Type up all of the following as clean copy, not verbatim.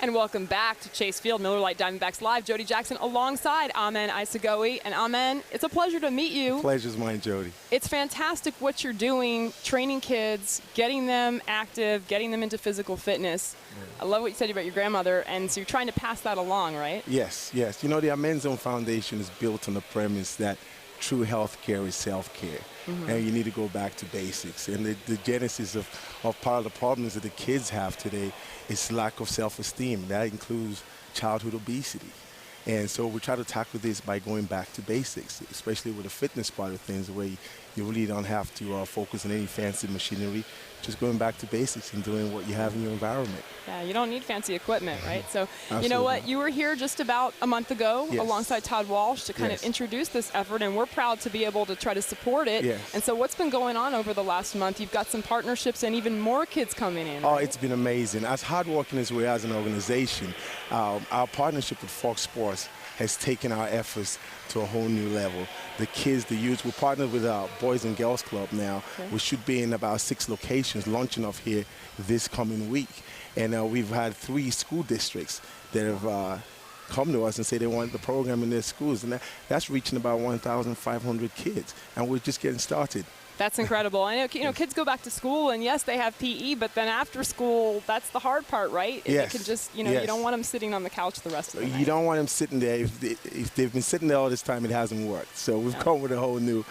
And welcome back to Chase Field, Miller Lite Diamondbacks Live. Jody Jackson alongside Iseghohi. And Amen, it's a pleasure to meet you. The pleasure's mine, Jody. It's fantastic what you're doing, training kids, getting them active, getting them into physical fitness. Yeah. I love what you said about your grandmother, and so you're trying to pass that along, right? Yes, yes. You know, the Amenzone Foundation is built on the premise that true health care is self-care. And you need to go back to basics. And the genesis of part of the problems that the kids have today is lack of self-esteem. That includes childhood obesity. And so we try to tackle this by going back to basics, especially with the fitness part of things, where you really don't have to focus on any fancy machinery, just going back to basics and doing what you have in your environment. Yeah, you don't need fancy equipment, right? So, Absolutely. You know what? You were here just about a month ago alongside Todd Walsh to kind of introduce this effort, and we're proud to be able to try to support it. Yes. And so what's been going on over the last month? You've got some partnerships and even more kids coming in. Oh, right? It's been amazing. As hardworking as we are as an organization, our partnership with Fox Sports has taken our efforts to a whole new level. The kids, the youth, we're partnered with our Boys and Girls Club now. Okay. We should be in about 6 locations launching off here this coming week. And we've had 3 school districts that have come to us and say they want the program in their schools. And that's reaching about 1,500 kids. And we're just getting started. That's incredible. I know, kids go back to school, and yes, they have PE, but then after school, that's the hard part, right? Yes. They can just, you don't want them sitting on the couch the rest of the night. You don't want them sitting there. If they've been sitting there all this time, it hasn't worked. So we've come with a whole new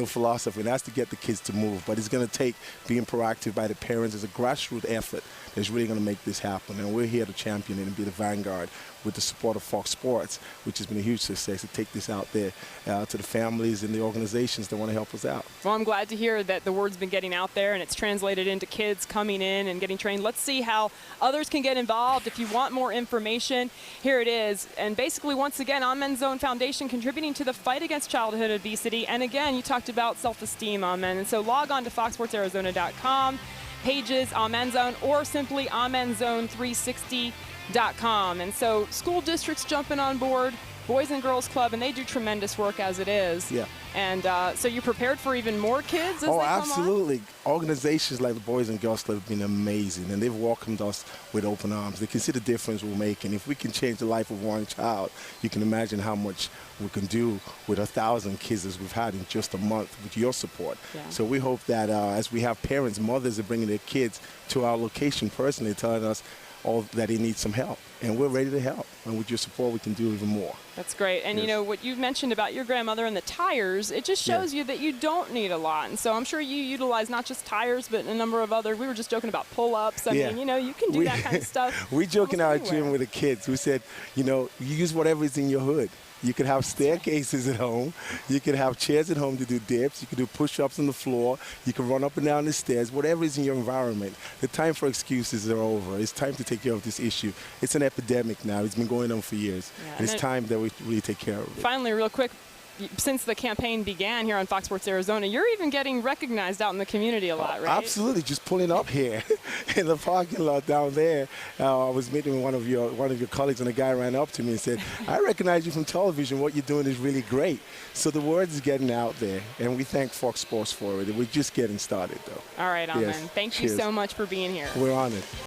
philosophy, and that's to get the kids to move. But it's going to take being proactive by the parents as a grassroots effort that's really going to make this happen. And we're here to champion it and be the vanguard with the support of Fox Sports, which has been a huge success, to take this out there to the families and the organizations that want to help us out. Well, I'm glad to hear that the word's been getting out there and it's translated into kids coming in and getting trained. Let's see how others can get involved. If you want more information, here it is. And basically, once again, Amenzone Foundation contributing to the fight against childhood obesity. And again, you talked about self-esteem, Amen. And so log on to foxsportsarizona.com, pages Amenzone, or simply Amenzone360.com. And so school districts jumping on board, Boys and Girls Club, and they do tremendous work as it is. Yeah. And so you prepared for even more kids as they come on? Absolutely. Organizations like the Boys and Girls Club have been amazing, and they've welcomed us with open arms. They can see the difference we're making. If we can change the life of one child, you can imagine how much we can do with 1,000 kids as we've had in just a month with your support. Yeah. So we hope that as we have parents, mothers are bringing their kids to our location personally, telling us all that they need some help, and we're ready to help. And with your support, we can do even more. That's great. And you know what you mentioned about your grandmother and the tires, it just shows you that you don't need a lot. And so I'm sure you utilize not just tires, but a number of other. We were just joking about pull-ups. I mean, you can do that kind of stuff. We joke in our gym with the kids. We said, you use whatever is in your hood. You could have staircases at home. You could have chairs at home to do dips. You could do push-ups on the floor. You can run up and down the stairs. Whatever is in your environment. The time for excuses are over. It's time to take care of this issue. It's an epidemic now. It's been going on for years. Yeah, and it's time that we really take care of it. Finally, real quick, since the campaign began here on Fox Sports Arizona, you're even getting recognized out in the community a lot, right? Absolutely. Just pulling up here in the parking lot down there. I was meeting with one of your colleagues, and a guy ran up to me and said, "I recognize you from television. What you're doing is really great." So the word is getting out there, and we thank Fox Sports for it. We're just getting started, though. All right, Amen. Thank you so much for being here. We're honored.